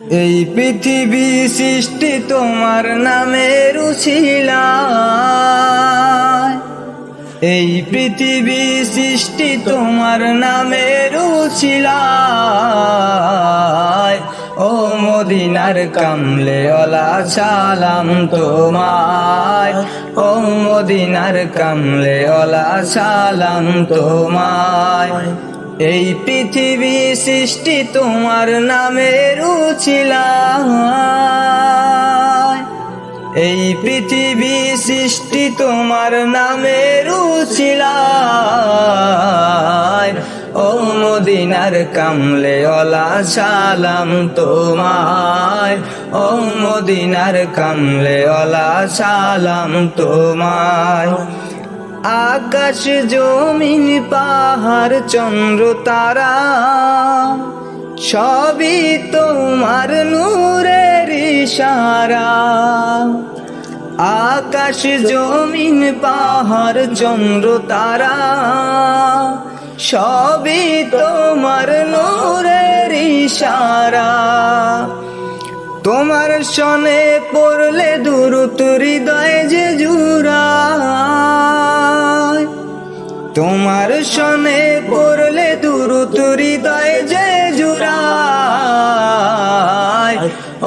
এই পৃথিবী সৃষ্টি তোমার নামের উছিলায়, এই পৃথিবী সৃষ্টি তোমার নামের উছিলায়। ও মদিনার কামলেওয়ালা সালাম তোমায়, ও মদিনার কামলেওয়ালা সালাম তোমায়। এই পৃথিবী সৃষ্টি তোমার নামের উছিলায়, এই পৃথিবী সৃষ্টি তোমার নামের উছিলায়। ও মদিনার কামলেওয়ালা সালাম তোমায়, ও মদিনার কামলেওয়ালা সালাম তোমায়। আকাশ জমিন পাহাড় চন্দ্র তারা সবই তোমার নূরের ইশারা। আকাশ জমিন পাহাড় চন্দ্র তারা সবই তোমার নূরের ইশারা। তোমার শনে পড়লে দুরূত হৃদয় যে জুড়ায়, তোমার শনে পড়লে দুরূত হৃদয় যে জুড়ায়।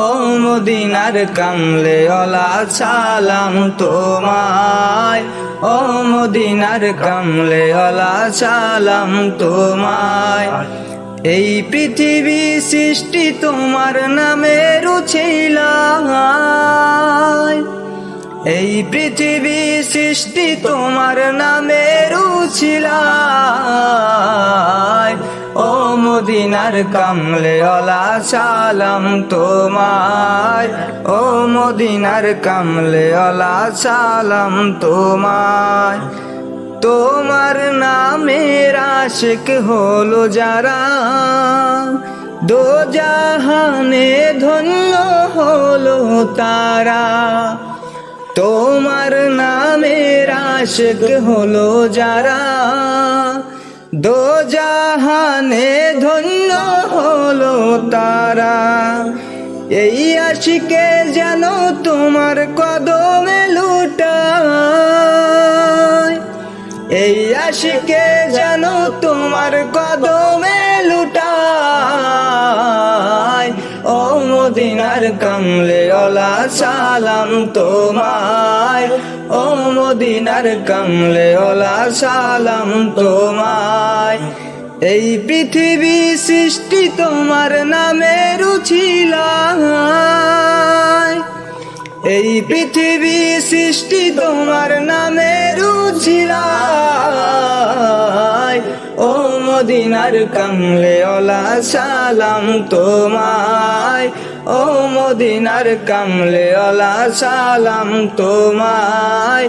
ও মদিনার কামলেওয়ালা সালাম তোমায়, ও মদিনার কামলেওয়ালা সালাম তোমায়। এই পৃথিবী সৃষ্টি তোমার নামের উছিলায়, এই পৃথিবী সৃষ্টি তোমার নামের উছিলায়। ও মদিনার কামলেওয়ালা সালাম তোমায়, ও মদিনার কামলেওয়ালা সালাম তোমায়। তোমার নামের আশিক হলো যারা দোজাহানে ধন্য হলো তারা। তোমার নামের আশিক হলো যারা দোজাহানে ধন্য হলো তারা। এই আশিকে যেন তোমার কদমে লুটায়, এই আশিকে যেন তোমার কদমে লুটায়। ও মদিনার কামলেওয়ালা সালাম তোমায়, ও মদিনার কামলেওয়ালা সালাম তোমায়। এই পৃথিবী সৃষ্টি তোমার নামের উছিলায়, এই পৃথিবী সৃষ্টি তোমার নামের উছিলায়। ও মদিনার কামলেওয়ালা সালাম তোমায়, ও মদিনার কামলেওয়ালা সালাম তোমায়,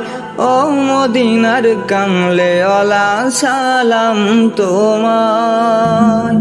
ও মদিনার কামলেওয়ালা সালাম তোমায়।